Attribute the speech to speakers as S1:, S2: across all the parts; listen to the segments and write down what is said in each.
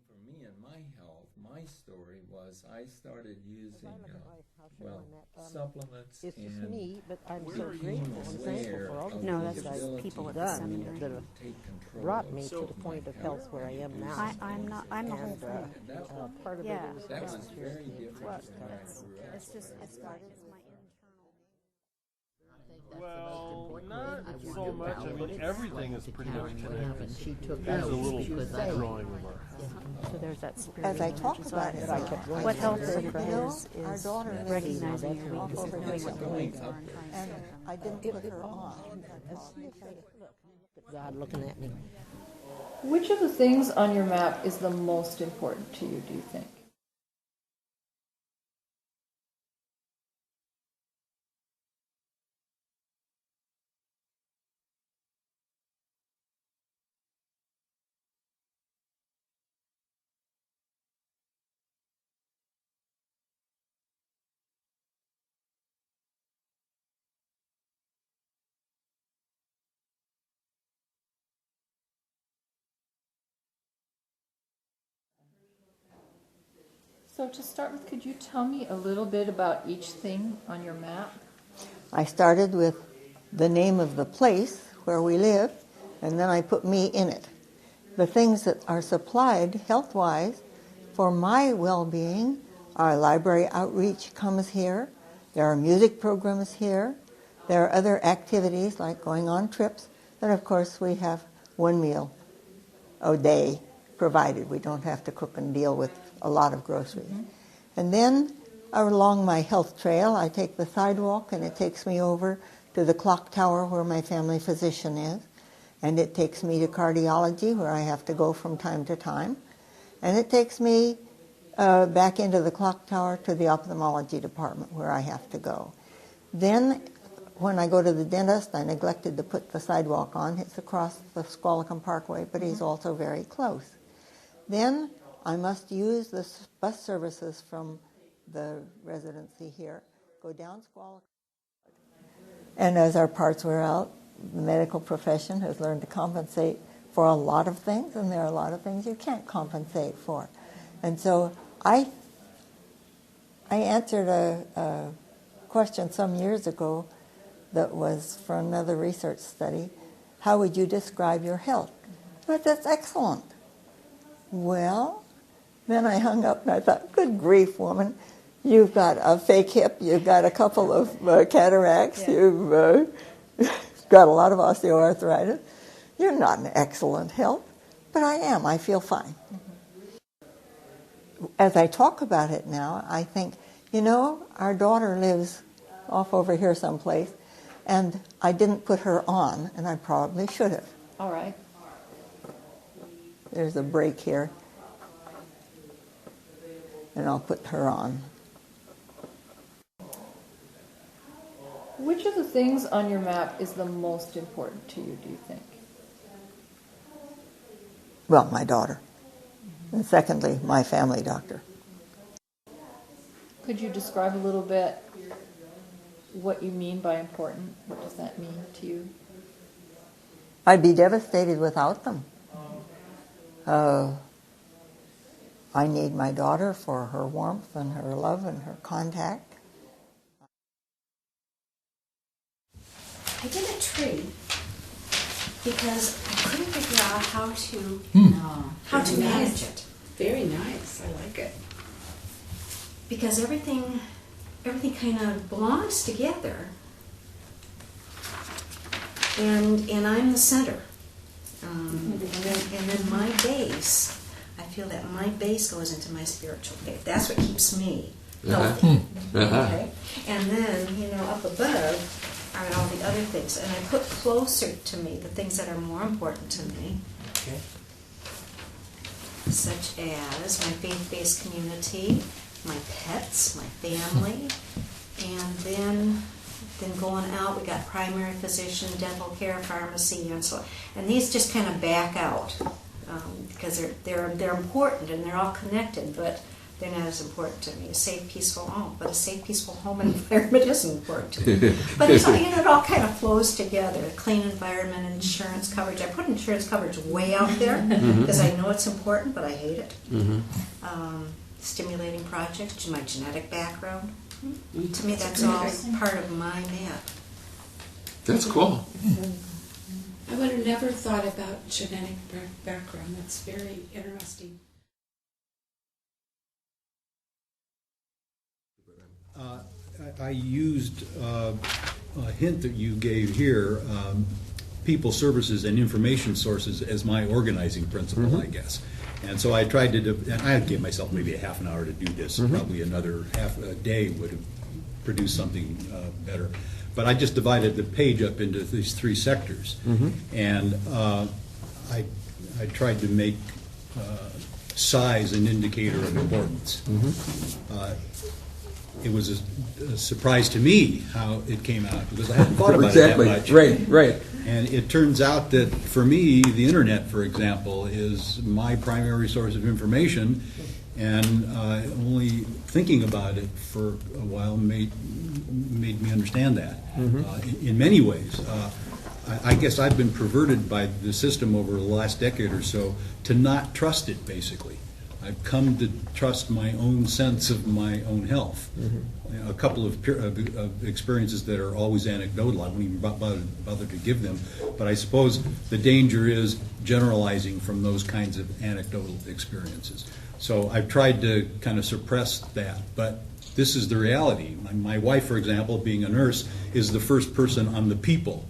S1: for me and my health, my story was I started using, supplements
S2: It's just
S1: and
S2: me, but I'm so
S1: being
S2: grateful and thankful
S1: aware
S2: for all
S1: of
S2: the
S3: No,
S2: things
S3: that's
S2: that I've
S3: people at the
S2: done
S3: seminary.
S2: that have
S1: take control
S2: brought
S1: of
S2: me to the
S1: my
S2: point of health where I am
S1: use.
S2: now.
S3: I'm the whole
S2: And
S3: thing.
S2: part of
S3: Yeah.
S2: it is
S1: That was
S2: just
S1: very different from
S2: What's
S1: where I grew up.
S3: It's just, it's my internal.
S4: Well, not so much. I mean, everything is pretty much
S2: And
S4: connected.
S2: she took
S4: Here's
S2: out
S4: a little
S2: she was saying.
S4: drawing of our house.
S3: So there's that spirit.
S5: As I talk about it,
S2: I kept going.
S3: What helps
S5: said,
S3: is
S5: our daughter lives
S3: recognizing your
S5: off
S3: weaknesses,
S5: over
S3: knowing
S5: here
S3: what the
S5: somewhere,
S3: needs are, and trying to
S5: and
S3: serve them.
S5: I didn't put her on.
S2: God looking at me.
S6: Which of the things on your map is the most important to you, do you think? So to start with, could you tell me a little bit about each thing on your map?
S5: I started with the name of the place where we live, and then I put me in it. The things that are supplied health-wise for my well-being are library outreach comes here, there are music programs here, there are other activities like going on trips, and of course we have one meal a day provided. We don't have to cook and deal with a lot of groceries. Mm-hmm. And then along my health trail, I take the sidewalk and it takes me over to the clock tower where my family physician is. And it takes me to cardiology where I have to go from time to time. And it takes me back into the clock tower to the ophthalmology department where I have to go. Then when I go to the dentist, I neglected to put the sidewalk on. It's across the Whatcom Parkway, but he's also very close. Then I must use the bus services from the residency here, go down Whatcom. And as our parts wear out, the medical profession has learned to compensate for a lot of things, and there are a lot of things you can't compensate for. And so I answered a question some years ago that was for another research study. How would you describe your health? But that's excellent. Well, then I hung up and I thought, good grief, woman. You've got a fake hip, you've got a couple of cataracts, you've got a lot of osteoarthritis. You're not in excellent health, but I am. I feel fine. Mm-hmm. As I talk about it now, I think, our daughter lives off over here someplace, and I didn't put her on, and I probably should have.
S6: All right.
S5: There's a break here, and I'll put her on.
S6: Which of the things on your map is the most important to you, do you think?
S5: Well, my daughter. And secondly, my family doctor.
S6: Could you describe a little bit what you mean by important? What does that mean to you?
S5: I'd be devastated without them. I need my daughter for her warmth and her love and her contact.
S7: I did a tree because I couldn't figure out how to manage it.
S8: Very nice. I like it.
S7: Because everything kind of belongs together, and I'm the center. And then my base, I feel that my base goes into my spiritual faith. That's what keeps me healthy. Okay? And then, up above are all the other things. And I put closer to me the things that are more important to me.
S1: Okay.
S7: Such as my faith-based community, my pets, my family, and then going out, we got primary physician, dental care, pharmacy, and so on. And these just kind of back out because they're important and they're all connected. But they're not as important to me. A safe, peaceful home, but a safe, peaceful home and environment is important to me. But it's all, it all kind of flows together. A clean environment, insurance coverage. I put insurance coverage way out there because I know it's important, but I hate it. Stimulating projects, my genetic background. To me, that's all part of my map.
S9: That's cool.
S8: I would have never thought about genetic background. That's very interesting.
S10: I used a hint that you gave here, people, services, and information sources as my organizing principle, I guess. And so I tried to, and I gave myself maybe a half an hour to do this. Probably another half a day would have produced something better. But I just divided the page up into these three sectors. And I tried to make size an indicator of importance. It was a surprise to me how it came out, because I hadn't thought about it that much.
S9: Right.
S10: And it turns out that for me, the internet, for example, is my primary source of information, and only thinking about it for a while made me understand that. In many ways, I guess I've been perverted by the system over the last decade or so to not trust it, basically. I've come to trust my own sense of my own health. A couple of experiences that are always anecdotal. I won't even bother to give them. But I suppose the danger is generalizing from those kinds of anecdotal experiences. So I've tried to kind of suppress that. But this is the reality. My wife, for example, being a nurse, is the first person on the people.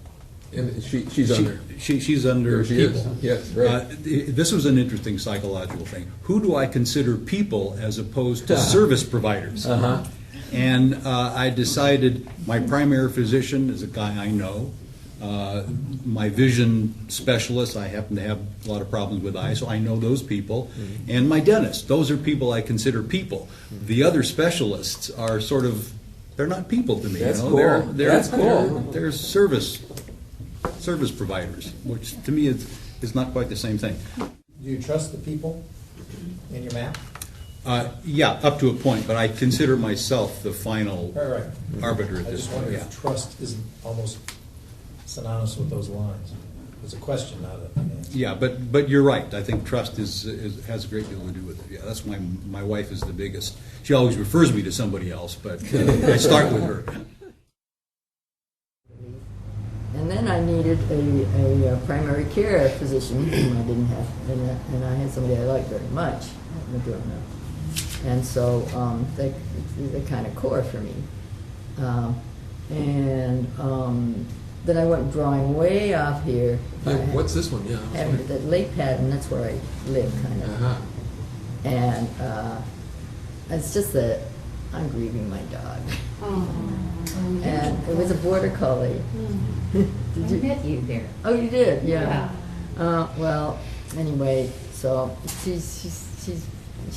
S9: And she's under.
S10: She's under
S9: She
S10: people.
S9: is. Yes, right.
S10: This was an interesting psychological thing. Who do I consider people as opposed to service providers? And I decided my primary physician is a guy I know. My vision specialist, I happen to have a lot of problems with eyes, so I know those people. And my dentist, those are people I consider people. The other specialists are sort of, they're not people to me.
S9: That's
S10: you know?
S9: cool.
S10: That's cool. They're service providers, which to me is not quite the same thing.
S11: Do you trust the people in your map?
S10: Yeah, up to a point, but I consider myself the final
S11: Right.
S10: arbiter at
S11: I
S10: this
S11: just
S10: point.
S11: wonder
S10: Yeah.
S11: if trust isn't almost synonymous with those lines. It's a question, not an answer.
S10: Yeah, but you're right. I think trust has a great deal to do with it. Yeah, that's why my wife is the biggest. She always refers me to somebody else, but I start with her.
S2: And then I needed a primary care physician whom I didn't have, and I had somebody I liked very much, Madrona. And so they're kind of core for me. Then I went drawing way off here.
S9: What's this one? Yeah.
S2: That Lake Patton, that's where I live, kind of. And it's just that I'm grieving my dog. And it was a border collie.
S3: I met you there.
S2: Oh, you did? Yeah. Well, anyway, so she's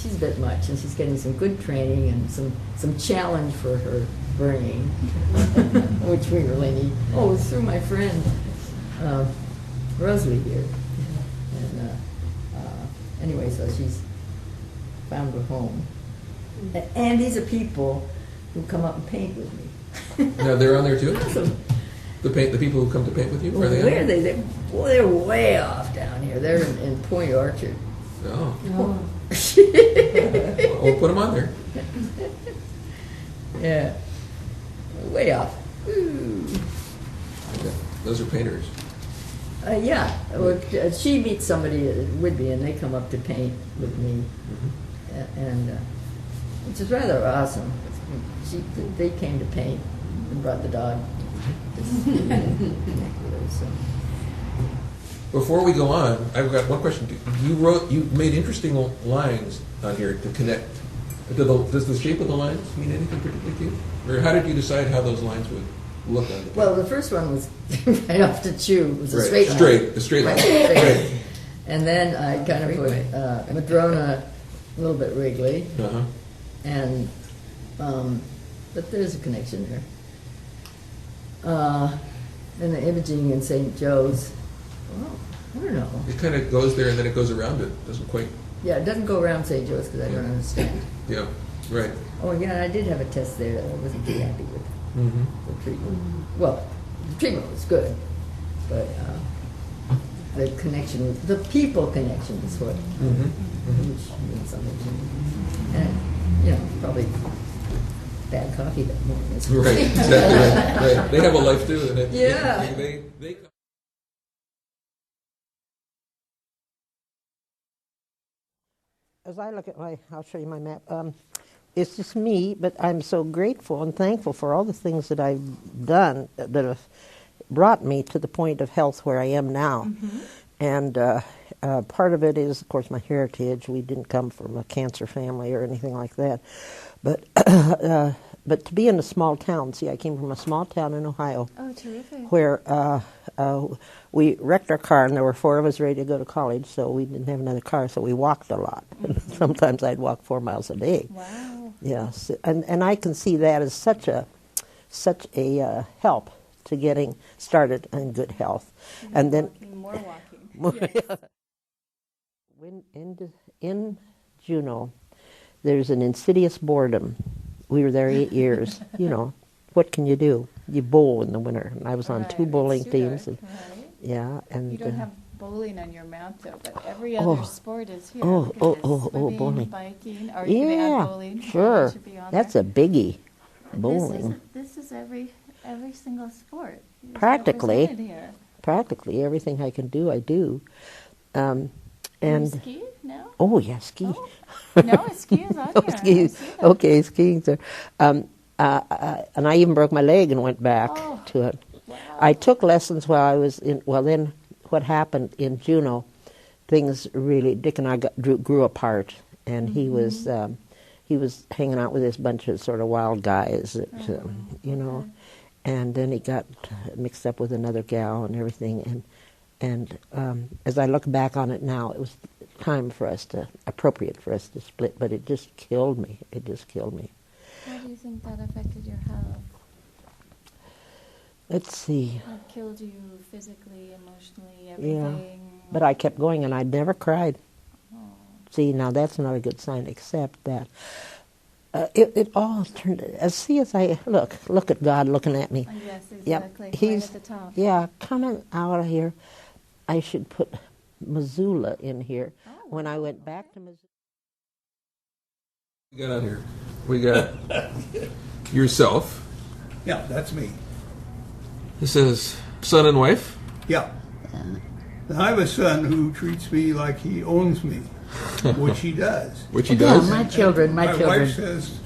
S2: a bit much, and she's getting some good training and some challenge for her brain, which we really need. Oh, it's through my friend Rosalie here. And anyway, so she's found a home. And these are people who come up and paint with me.
S9: Now they're on there too.
S2: Awesome.
S9: The people who come to paint with you.
S2: Well,
S9: Are they?
S2: where are they? They're way off down here. They're in Point Orchard.
S9: Oh. We'll put them on there.
S2: Yeah. Way off. Ooh.
S9: Okay. Those are painters.
S2: Yeah. Well, she meets somebody at Whitby, and they come up to paint with me, and which is rather awesome. They came to paint and brought the dog. So.
S9: Before we go on, I've got one question. You made interesting lines on here to connect. Does the shape of the lines mean anything particularly to you? Or how did you decide how those lines would look on the paper?
S2: Well, the first one was right off the tube. It was a
S9: Right.
S2: straight line.
S9: A straight line. Right.
S2: And then I kind of put Madrona a little bit wriggly, and but there's a connection there. And the imaging in St. Joe's, well, I don't know.
S9: It kind of goes there and then it goes around it. Doesn't quite.
S2: Yeah, it doesn't go around St. Joe's because I don't understand.
S9: Yeah, right.
S2: Oh, yeah, I did have a test there that I wasn't too happy with
S9: Mm-hmm.
S2: the treatment. Well, the treatment was good, but the connection, the people connection is what which means something to me. And, you know, probably bad coffee that morning. Is
S9: Right, exactly. Right. They have a life too, and
S2: Yeah.
S9: they
S12: As I look at I'll show you my map. It's just me, but I'm so grateful and thankful for all the things that I've done that have brought me to the point of health where I am now. And part of it is, of course, my heritage. We didn't come from a cancer family or anything like that. But but to be in a small town, see, I came from a small town in Ohio.
S6: Oh, terrific.
S12: Where we wrecked our car, and there were 4 of us ready to go to college, so we didn't have another car, so we walked a lot. Sometimes I'd walk 4 miles a day.
S6: Wow.
S12: Yes, and I can see that as such a help to getting started in good health. And then
S6: More walking. Yes.
S12: when in Juneau, there's an insidious boredom. We were there 8 years. You know, what can you do? You bowl in the winter, and I was on 2 bowling teams. And, yeah, and
S6: You don't have bowling on your map, though, but every
S12: Oh.
S6: other sport is here.
S12: Oh,
S6: Look at
S12: oh,
S6: this.
S12: oh,
S6: Swimming,
S12: bowling.
S6: biking, or you can add bowling.
S12: Sure.
S6: That should be on
S12: That's
S6: there.
S12: a biggie. Bowling.
S6: This is every single sport. It's
S12: Practically.
S6: represented here.
S12: Practically everything I can do, I do. And
S6: You ski? No?
S12: oh yeah, ski.
S6: Oh. No, ski is on
S12: Oh,
S6: here. I
S12: ski.
S6: see that.
S12: Okay, skiing. So, and I even broke my leg and went back
S6: Oh,
S12: to it.
S6: wow.
S12: I took lessons while I was in. Well, then what happened in Juneau? Things really. Dick and I grew apart, and he was hanging out with this bunch of sort of wild guys, that, you know. And then he got mixed up with another gal and everything. And as I look back on it now, it was appropriate for us to split. But it just killed me. It just killed me.
S6: How do you think that affected your health?
S12: Let's see.
S6: What killed you physically, emotionally,
S12: Yeah.
S6: everything?
S12: But I kept going, and I never cried.
S6: Oh.
S12: See, now that's not a good sign, except that it all turned. As I look at God looking at me.
S6: Oh, yes,
S12: Yep,
S6: exactly. Right
S12: he's
S6: at the top.
S12: yeah coming out of here. I should put Missoula in here.
S6: Oh,
S12: When I went back to Missoula.
S9: We got on here. We got yourself.
S13: Yeah, that's me.
S9: This is son and wife.
S13: Yeah. And I have a son who treats me like he owns me, which he does.
S9: Which he
S2: Yeah,
S9: does.
S2: my children.
S13: My wife says,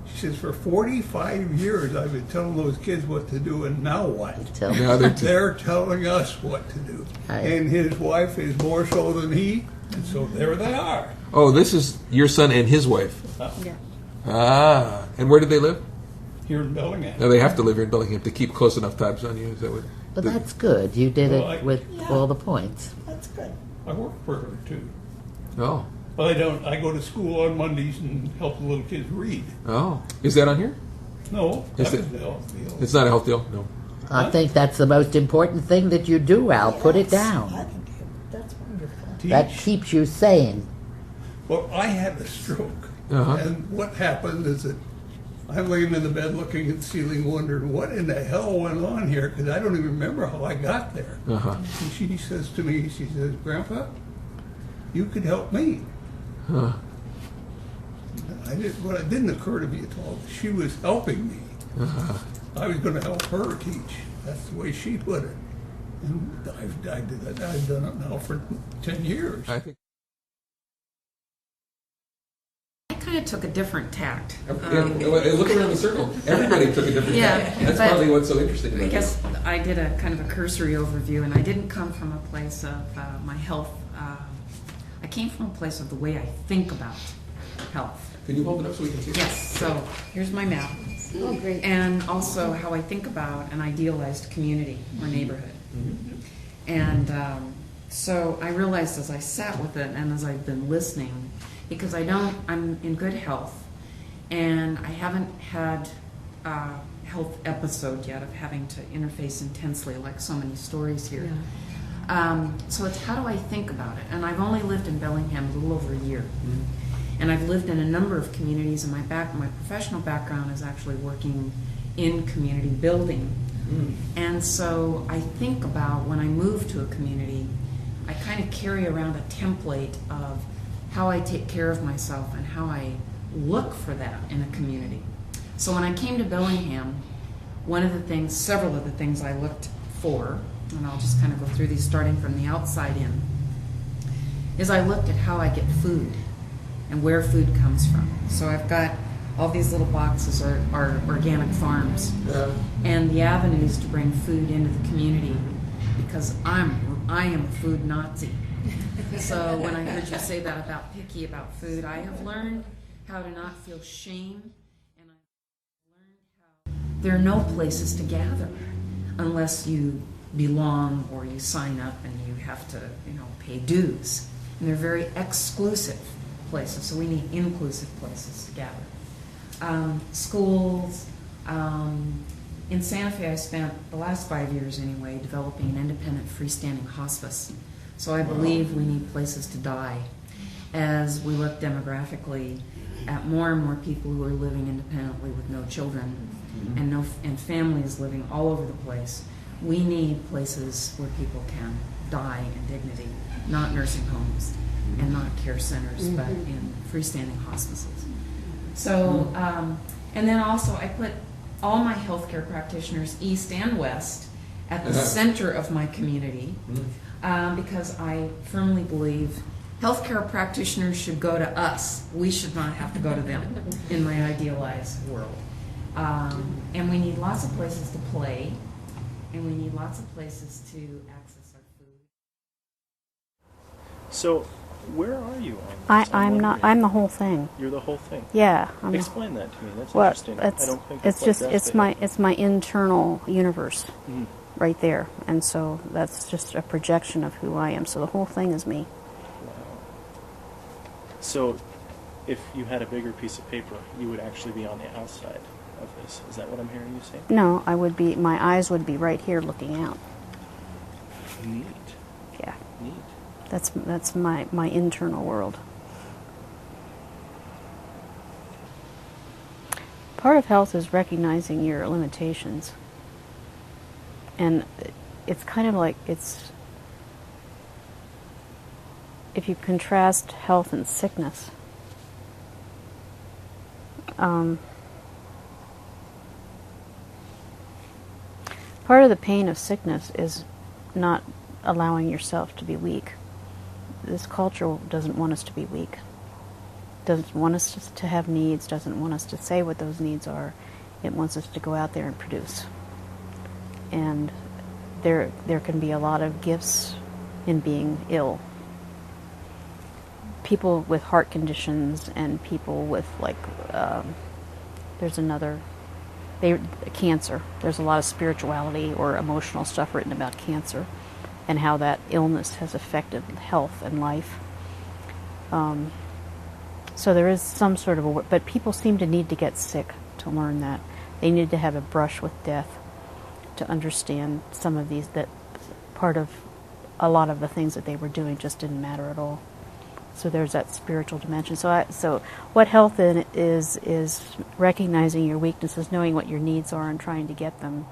S13: she says, for 45 years I've been telling those kids what to do, and now what?
S9: Now
S13: They're telling us what to do. And his wife is more so than he, and so there they are.
S9: Oh, this is your son and his wife.
S6: Yeah.
S9: Ah, and where do they live?
S13: Here in Bellingham.
S9: Now they have to live here in Bellingham to keep close enough tabs on you. Is that what?
S2: But that's good. You did
S13: Well,
S2: it with all the points.
S13: That's good. I work for her too.
S9: Oh,
S13: But I don't. I go to school on Mondays and help the little kids read.
S9: oh, is that on here?
S13: No,
S9: Is
S13: that
S9: it-
S13: is the health deal.
S9: It's not a health deal. No.
S2: I think that's the most important thing that you do, Al. Put it down.
S5: That's wonderful.
S2: That keeps you sane.
S13: Well, I had a stroke,
S9: Uh-huh.
S13: and what happened is that I'm laying in the bed looking at the ceiling, wondering what in the hell went on here, because I don't even remember how I got there.
S9: Uh-huh.
S13: And she says to me, she says, "Grandpa, you could help me."
S9: Huh.
S13: What it didn't occur to me at all, she was helping me.
S9: Uh-huh.
S13: I was going to help her teach. That's the way she put it. And I did that. I've done it now for 10 years.
S9: I think.
S3: I kind of took a different tact.
S9: Look around the circle. Everybody took a different tack. That's
S3: but
S9: probably what's so interesting about
S3: I
S9: it.
S3: guess I did a kind of a cursory overview, and I didn't come from a place of my health. I came from a place of the way I think about health.
S9: Can you hold it up so we can see it?
S3: Yes, so here's my map.
S6: Oh, great.
S3: And also how I think about an idealized community or neighborhood. And so I realized as I sat with it and as I've been listening, because I'm in good health, and I haven't had a health episode yet of having to interface intensely like so many stories here. So it's how do I think about it? And I've only lived in Bellingham a little over a year. And I've lived in a number of communities, and my professional background is actually working in community building. And so I think about when I move to a community, I kind of carry around a template of how I take care of myself and how I look for that in a community. So when I came to Bellingham, several of the things I looked for, and I'll just kind of go through these starting from the outside in, is I looked at how I get food and where food comes from. So I've got all these little boxes are organic farms, and the avenues to bring food into the community, because I am a food Nazi. So when I heard you say that about picky about food, I have learned how to not feel shame, and I've learned how there are no places to gather unless you belong or you sign up and you have to, pay dues. And they're very exclusive places, so we need inclusive places to gather. Schools. In Santa Fe, I spent the last 5 years anyway developing an independent freestanding hospice. So I believe we need places to die. As we look demographically at more and more people who are living independently with no children and families living all over the place, we need places where people can die in dignity, not nursing homes and not care centers, but in freestanding hospices. So, and then also I put all my healthcare practitioners, east and west, at the center of my community, because I firmly believe healthcare practitioners should go to us. We should not have to go to them in my idealized world. And we need lots of places to play, and we need lots of places to access our food.
S4: So, where are you on this?
S14: I'm the whole thing.
S4: You're the whole thing?
S14: Yeah.
S4: Explain that to me. That's interesting. I don't think
S14: it's my internal universe right there. And so that's just a projection of who I am. So the whole thing is me.
S4: Wow. So if you had a bigger piece of paper, you would actually be on the outside of this. Is that what I'm hearing you say?
S14: No, my eyes would be right here looking out.
S4: Neat.
S14: Yeah.
S4: Neat.
S14: That's my internal world. Part of health is recognizing your limitations. And it's kind of like if you contrast health and sickness, part of the pain of sickness is not allowing yourself to be weak. This culture doesn't want us to be weak, doesn't want us to have needs, doesn't want us to say what those needs are. It wants us to go out there and produce. And there can be a lot of gifts in being ill. People with heart conditions and people with cancer. There's a lot of spirituality or emotional stuff written about cancer and how that illness has affected health and life. So there is some sort of but people seem to need to get sick to learn that. They need to have a brush with death to understand some of these, that part of a lot of the things that they were doing just didn't matter at all. So there's that spiritual dimension. So what health is recognizing your weaknesses, knowing what your needs are, and trying to get them.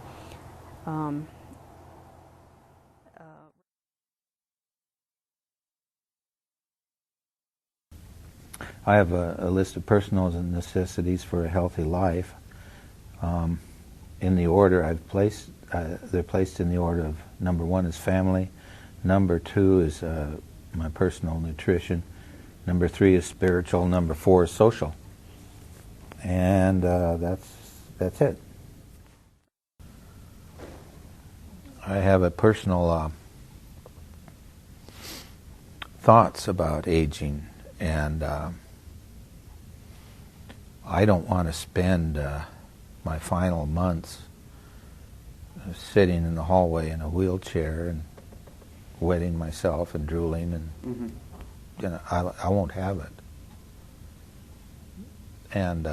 S15: I have a list of personal necessities for a healthy life. In the order I've placed, they're placed in the order of: number 1 is family, number 2 is my personal nutrition, number 3 is spiritual, number 4 is social, and that's it. I have a personal thoughts about aging, and I don't want to spend my final months sitting in the hallway in a wheelchair and wetting myself and drooling, and I won't have it. And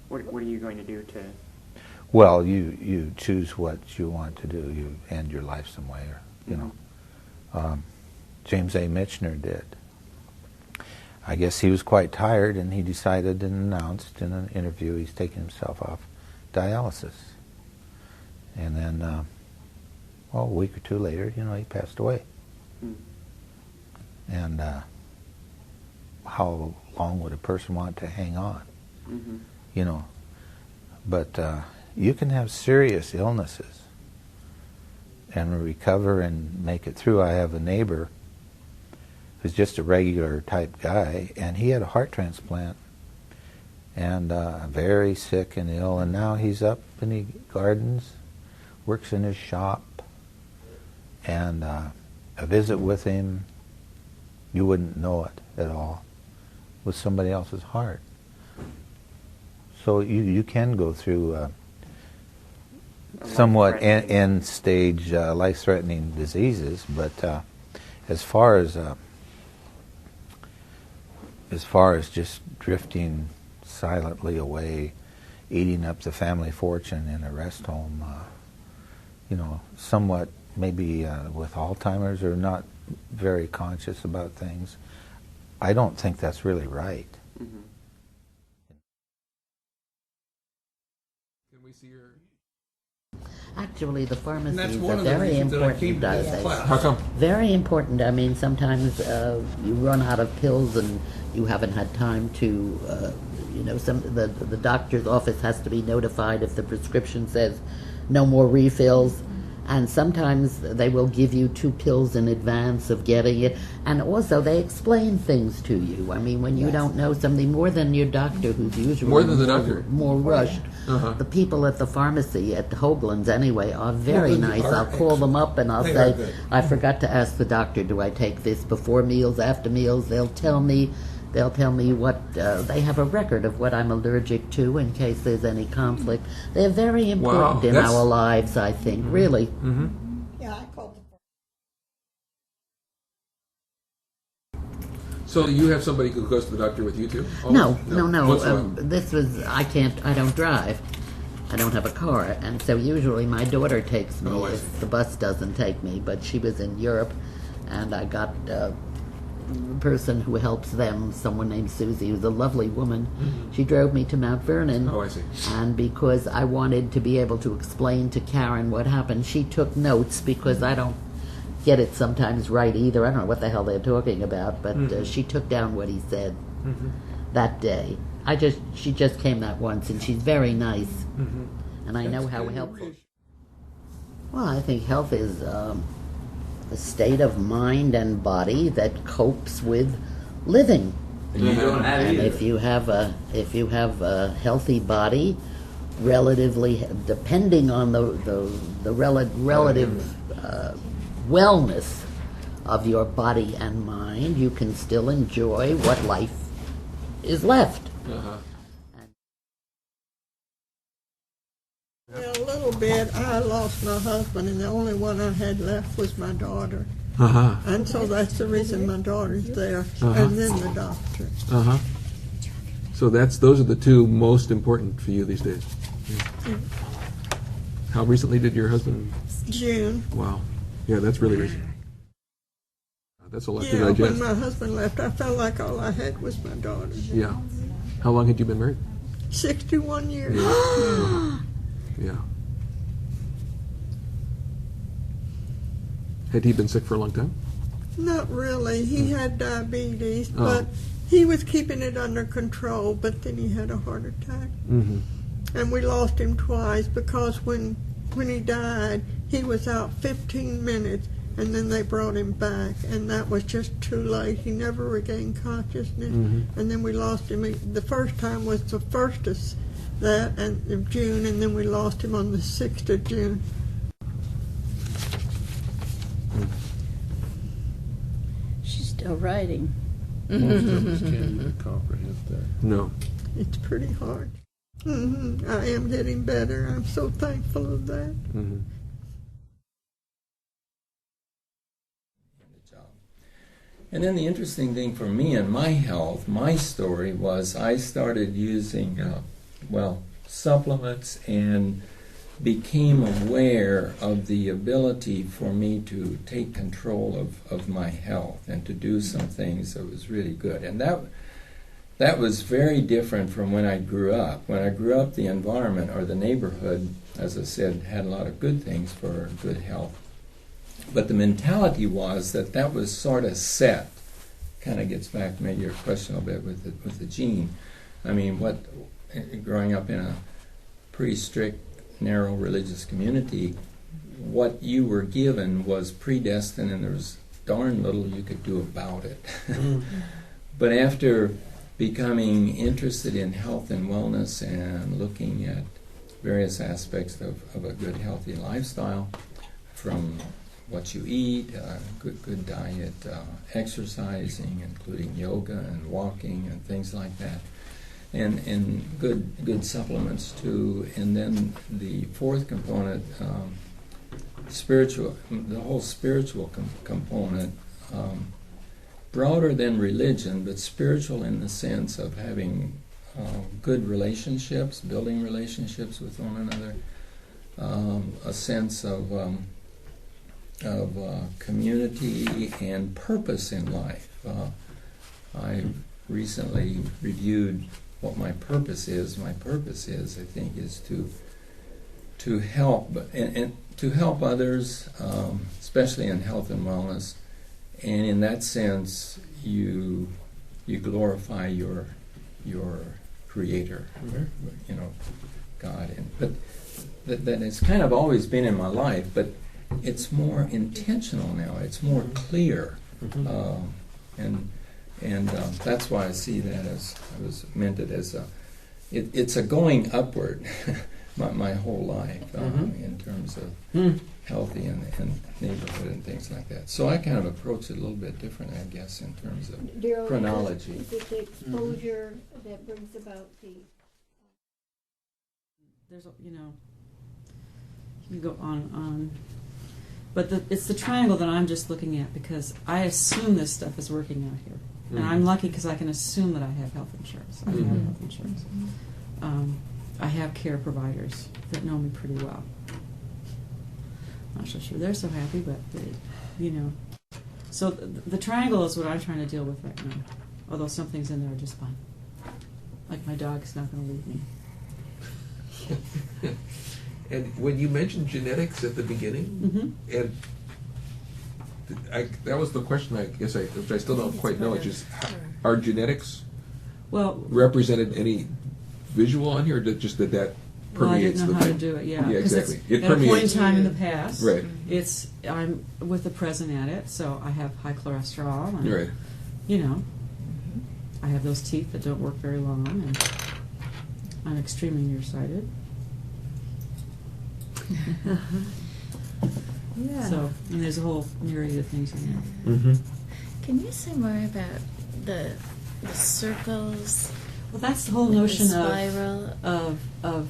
S16: what are you going to do to?
S15: Well, you choose what you want to do. You end your life some way, or James A. Michener did. I guess he was quite tired, and he decided and announced in an interview he's taking himself off dialysis. And then, a week or two later, he passed away. And how long would a person want to hang on? But you can have serious illnesses and recover and make it through. I have a neighbor who's just a regular type guy, and he had a heart transplant, and very sick and ill, and now he's up and he gardens, works in his shop, and a visit with him, you wouldn't know it at all, with somebody else's heart. So you can go through somewhat end-stage life-threatening diseases, but as far as just drifting silently away, eating up the family fortune in a rest home, somewhat maybe with Alzheimer's or not very conscious about things, I don't think that's really right.
S9: Can we see your...
S2: Actually, the pharmacy
S13: that's
S2: is
S13: one
S2: a
S13: of the
S2: very
S13: reasons that I
S2: important
S13: came to this class.
S9: How come?
S2: Very important. I mean, sometimes you run out of pills and you haven't had time to, the doctor's office has to be notified if the prescription says no more refills. And sometimes they will give you 2 pills in advance of getting it. And also they explain things to you. I mean, when you don't know something more than your doctor, who's usually
S9: More than the doctor.
S2: more rushed. The people at the pharmacy, at Hoagland's anyway, are very nice. I'll call them up and I'll say, I forgot to ask the doctor, do I take this before meals, after meals? They'll tell me what, they have a record of what I'm allergic to in case there's any conflict. They're very important in our lives, I think, really.
S5: Yeah, I called the
S9: So you have somebody who goes to the doctor with you too?
S2: No.
S9: What's
S2: This was, I don't drive. I don't have a car, and so usually my daughter takes me if the bus doesn't take me, but she was in Europe, and I got a person who helps them, someone named Susie, who's a lovely woman. She drove me to Mount Vernon.
S9: Oh, I see.
S2: And because I wanted to be able to explain to Karen what happened, she took notes, because I don't get it sometimes right either. I don't know what the hell they're talking about, but she took down what he said that day. She just came that once, and she's very nice, and I know how helpful. Well, I think health is a state of mind and body that copes with living.
S1: And you don't have
S2: And
S1: either.
S2: if you have a healthy body, relatively, depending on the relative wellness of your body and mind, you can still enjoy what life is left.
S5: Well, a little bit. I lost my husband, and the only one I had left was my daughter. And so that's the reason my daughter's there, and then the doctor.
S9: So those are the 2 most important for you these days. How recently did your husband?
S5: June.
S9: Wow. Yeah, that's really recent. That's a lot to
S5: Yeah,
S9: digest.
S5: when my husband left, I felt like all I had was my daughter.
S9: Yeah. How long had you been married?
S5: 61 years.
S9: Yeah. Had he been sick for a long time?
S5: Not really. He had diabetes, but he was keeping it under control, but then he had a heart attack. And we lost him twice, because when he died, he was out 15 minutes, and then they brought him back, and that was just too late. He never regained consciousness, and then we lost him. The first time was the 1st of June, and then we lost him on the 6th of June.
S6: She's still writing.
S11: Most of us can't even comprehend that.
S9: No.
S5: It's pretty hard. I am getting better. I'm so thankful of that.
S1: And then the interesting thing for me and my health, my story was I started using, supplements and became aware of the ability for me to take control of my health and to do some things that was really good. And that was very different from when I grew up. When I grew up, the environment or the neighborhood, as I said, had a lot of good things for good health. But the mentality was that was sort of set. Kind of gets back to maybe your question a bit with the gene. I mean, growing up in a pretty strict, narrow religious community, what you were given was predestined, and there was darn little you could do about it. But after becoming interested in health and wellness and looking at various aspects of a good, healthy lifestyle, from what you eat, good diet, exercising, including yoga and walking and things like that, and good supplements too. And then the fourth component, spiritual, the whole spiritual component, broader than religion, but spiritual in the sense of having good relationships, building relationships with one another, a sense of community and purpose in life. I recently reviewed what my purpose is. My purpose is, I think, is to help and to help others, especially in health and wellness. And in that sense, you glorify your Creator, you know, God. But that has kind of always been in my life, but it's more intentional now. It's more clear, and that's why I see that as I was meant it as it's a going upward. my whole life in terms of healthy and neighborhood and things like that. So I kind of approach it a little bit different, I guess, in terms of
S16: Daryl,
S1: chronology.
S16: Is it the exposure that brings about the...
S3: There's, you know, you can go on and on. But it's the triangle that I'm just looking at because I assume this stuff is working out here. And I'm lucky because I can assume that I have health insurance. I have health insurance. I have care providers that know me pretty well. Not so sure they're so happy, but you know. So the triangle is what I'm trying to deal with right now. Although some things in there are just fine. Like my dog's not going to leave me.
S9: And when you mentioned genetics at the beginning, and that was the question which I still don't quite know, which is, are genetics represented any visual on here, or just that permeates
S3: well, I didn't know how
S9: thing?
S3: to do it, yeah.
S9: Yeah, exactly. It
S3: at a point in
S9: permeates.
S3: time in the past,
S9: Right.
S3: I'm with the present at it, so I have high cholesterol, and,
S9: Right.
S3: you know, I have those teeth that don't work very long, and I'm extremely nearsighted.
S6: Yeah.
S3: So, and there's a whole myriad of things in there.
S6: Can you say more about the circles?
S3: Well, that's the whole notion
S6: spiral
S3: of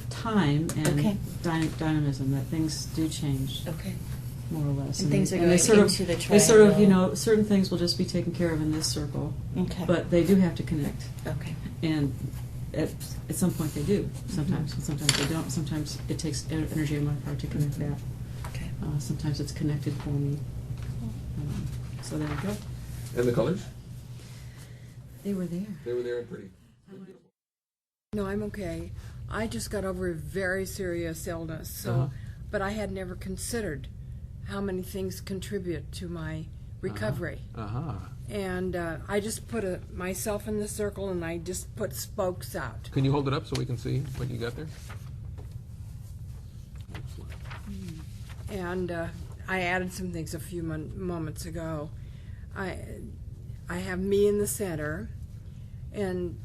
S3: time and
S6: Okay.
S3: dynamism, that things do change.
S6: Okay.
S3: More or less.
S6: And things are
S3: they
S6: going
S3: sort
S6: into the
S3: They sort of,
S6: triangle.
S3: you know, certain things will just be taken care of in this circle.
S6: Okay.
S3: But they do have to connect.
S6: Okay.
S3: And at some point they do, sometimes, and sometimes they don't. Sometimes it takes energy on my part to connect that.
S6: Okay.
S3: Sometimes it's connected for me. So there we go.
S9: And the colors?
S3: They were there.
S9: They were there and pretty.
S17: No, I'm okay. I just got over a very serious illness, so but I had never considered how many things contribute to my recovery. And I just put myself in the circle, and I just put spokes out.
S9: Can you hold it up so we can see what you got there?
S17: And I added some things a few moments ago. I have me in the center, and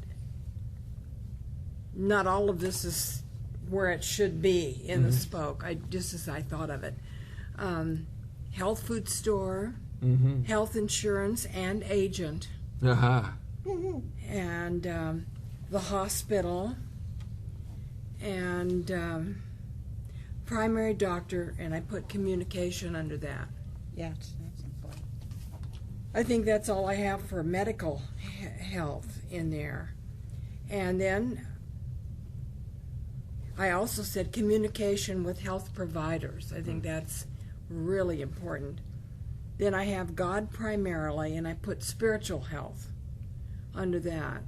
S17: not all of this is where it should be in the spoke. Just as I thought of it. Health food store, health insurance and agent, and the hospital, and primary doctor, and I put communication under that.
S8: Yeah, that's important.
S17: I think that's all I have for medical health in there. And then I also said communication with health providers. I think that's really important. Then I have God primarily, and I put spiritual health under that.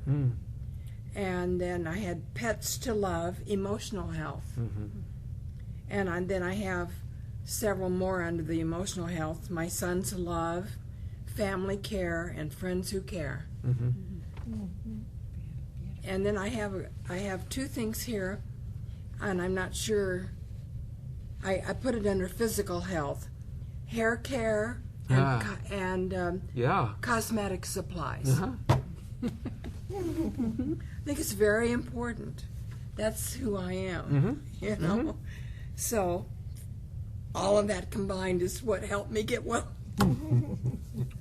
S17: And then I had pets to love, emotional health. And then I have several more under the emotional health: my son to love, family care, and friends who care. And then I have two things here, and I'm not sure. I put it under physical health: hair care and cosmetic supplies. I think it's very important. That's who I am, you know. So all of that combined is what helped me get well.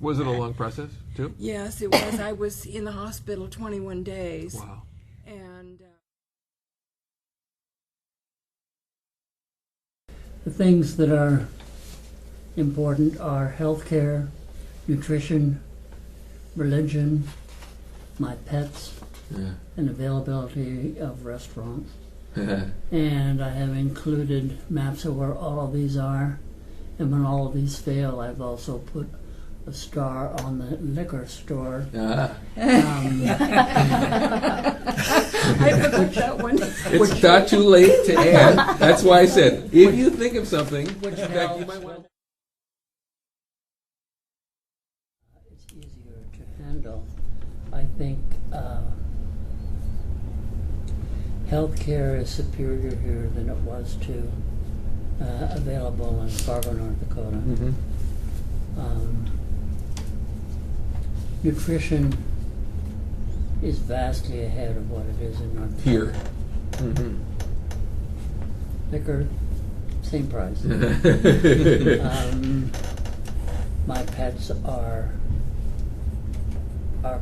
S9: Was it a long process, too?
S17: Yes, it was. I was in the hospital 21 days.
S9: Wow.
S17: And
S18: the things that are important are healthcare, nutrition, religion, my pets, and availability of restaurants. And I have included maps of where all of these are. And when all of these fail, I've also put a star on the liquor store.
S17: I forgot that one.
S9: It's not too late to add. That's why I said, if you think of something, in fact, you might want to.
S18: It's easier to handle. I think healthcare is superior here than it was to available in Fargo, North Dakota. Nutrition is vastly ahead of what it is in North Dakota.
S9: Here.
S18: Liquor, same price. My pets are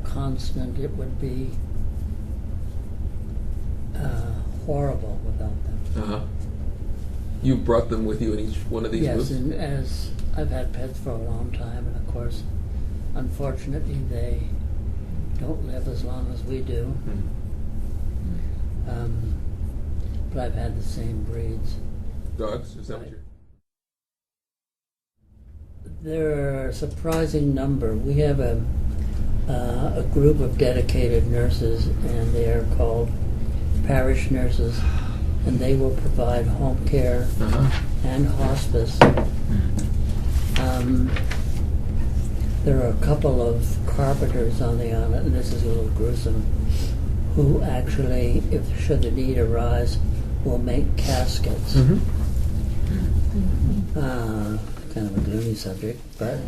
S18: constant. It would be horrible without them.
S9: You brought them with you in each one of these moves?
S18: Yes, and as I've had pets for a long time, and of course, unfortunately, they don't live as long as we do. But I've had the same breeds.
S9: Dogs? Is that what you're...
S18: There are a surprising number. We have a group of dedicated nurses, and they are called parish nurses, and they will provide home care and hospice. There are a couple of carpenters on the island, and this is a little gruesome, who actually, if should the need arise, will make caskets. Kind of a gloomy subject, but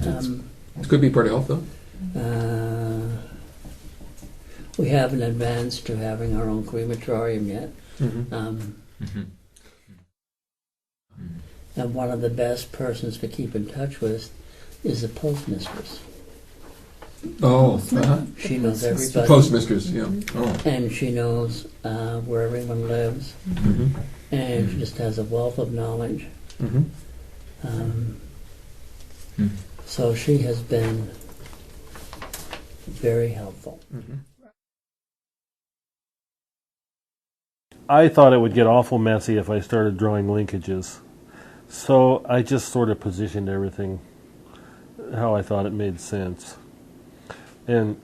S9: it could be part of health, though.
S18: We haven't advanced to having our own crematorium yet. And one of the best persons to keep in touch with is the postmistress. She knows everybody.
S9: Postmistress, yeah.
S18: And she knows where everyone lives. And she just has a wealth of knowledge. So she has been very helpful.
S19: I thought it would get awful messy if I started drawing linkages. So I just sort of positioned everything how I thought it made sense. And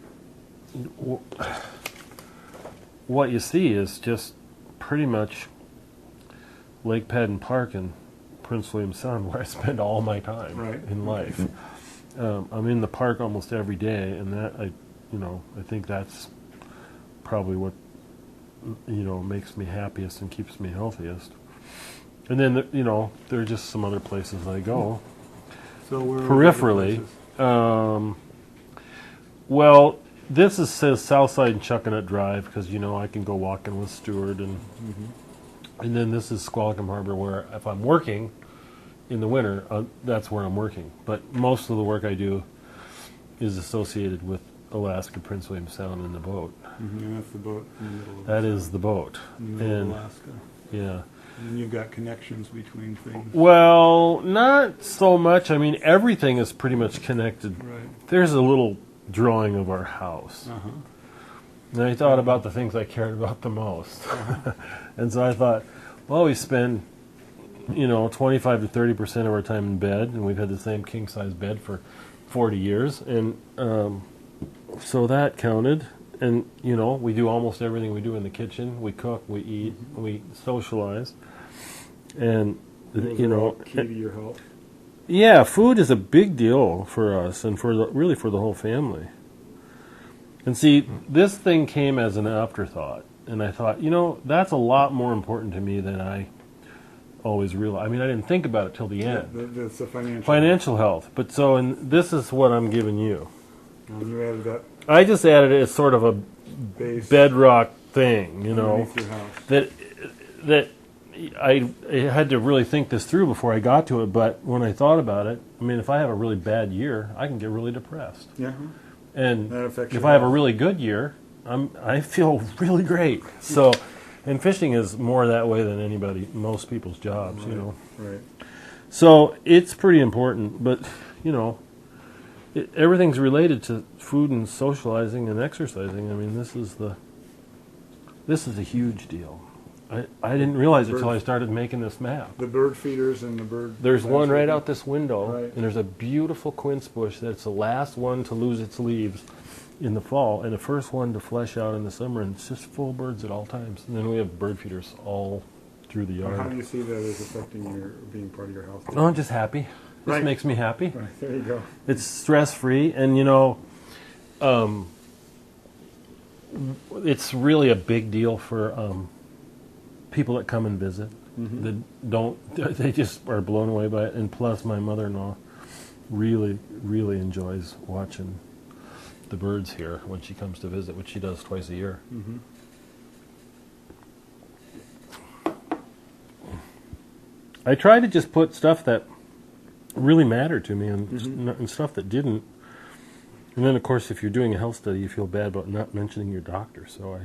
S19: what you see is just pretty much Lake Padden Park and Prince William Sound, where I spend all my time in life. I'm in the park almost every day, and that I think that's probably what makes me happiest and keeps me healthiest. And then there are just some other places I go.
S20: So where
S19: peripherally. Well, this says Southside and Chuckanut Drive because I can go walking with Stuart, and then this is Squalicum Harbor, where if I'm working in the winter, that's where I'm working. But most of the work I do is associated with Alaska, Prince William Sound, and the boat.
S20: That's the boat in the middle of
S19: That is the boat.
S20: in the middle of Alaska.
S19: Yeah.
S20: And you've got connections between things.
S19: Well, not so much. I mean, everything is pretty much connected.
S20: Right.
S19: There's a little drawing of our house. And I thought about the things I cared about the most. And so I thought, well, we spend, 25 to 30% of our time in bed, and we've had the same king-size bed for 40 years, and so that counted. And, we do almost everything we do in the kitchen. We cook, we eat, we socialize. And,
S20: Key to your health.
S19: Yeah, food is a big deal for us and really for the whole family. And see, this thing came as an afterthought. And I thought, that's a lot more important to me than I always realized. I mean, I didn't think about it till the end.
S20: That's the
S19: financial health. But and this is what I'm giving you.
S20: You added that.
S19: I just added it as sort of a bedrock thing,
S20: Underneath your house.
S19: that I had to really think this through before I got to it. But when I thought about it, I mean, if I have a really bad year, I can get really depressed.
S20: Yeah.
S19: And
S20: That affects
S19: if
S20: your
S19: I have a
S20: health.
S19: really good year, I feel really great. So, and fishing is more that way than most people's jobs,
S20: Right.
S19: So it's pretty important, but everything's related to food and socializing and exercising. I mean, this is a huge deal. I didn't realize it until I started making this map.
S20: The bird feeders and the bird.
S19: There's one right out this window,
S20: Right.
S19: and there's a beautiful quince bush that's the last one to lose its leaves in the fall, and the first one to flesh out in the summer, and it's just full of birds at all times. And then we have bird feeders all through the yard.
S20: How do you see that as affecting your being part of your health?
S19: Oh, I'm just happy. This
S20: Right.
S19: makes me happy.
S20: Right, there you go.
S19: It's stress-free, and it's really a big deal for people that come and visit. They just are blown away by it. And plus, my mother-in-law really, really enjoys watching the birds here when she comes to visit, which she does twice a year.
S20: Mm-hmm.
S19: I try to just put stuff that really mattered to me and stuff that didn't. And then, of course, if you're doing a health study, you feel bad about not mentioning your doctor. So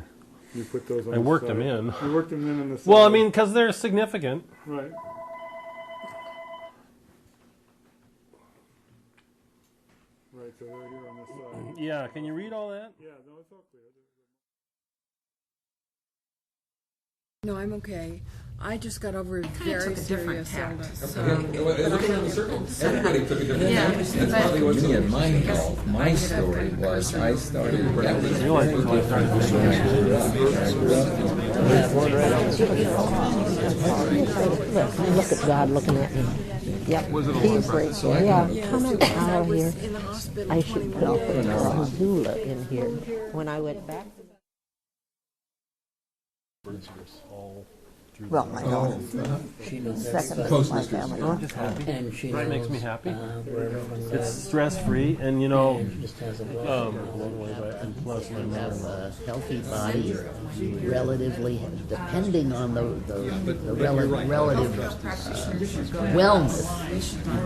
S20: You put those on
S19: I
S20: the
S19: worked
S20: side.
S19: them in.
S20: You worked them in on the side.
S19: Well, I mean, because they're significant.
S20: Right. Right, so they're here on this side.
S19: Yeah, can you read all that?
S20: Yeah, no, it's all clear.
S17: No, I'm okay. I just got over a
S3: Kinda
S17: very
S3: took a different
S17: serious
S3: tack.
S17: illness.
S9: Looking around the circle, everybody took a different
S3: Yeah.
S9: approach. That's probably what's
S1: Me and my health, my story was I started. That was
S19: realized until I started doing
S12: Look at God looking at me. Yep, he's great. Yeah, come in out here. I should put a doula in here. When I went back. Well, my daughter. Second of my family.
S19: I'm just happy.
S18: And she
S19: That makes
S18: knows,
S19: me happy.
S18: where everyone's
S19: It's
S18: at.
S19: stress-free, and
S18: And just has a
S19: blown away by it. And plus, my
S2: You have
S19: mother-in-law.
S2: a healthy body, relatively, depending on the relative wellness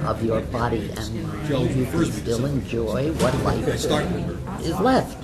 S2: of your body and mind, you can still enjoy what life is left.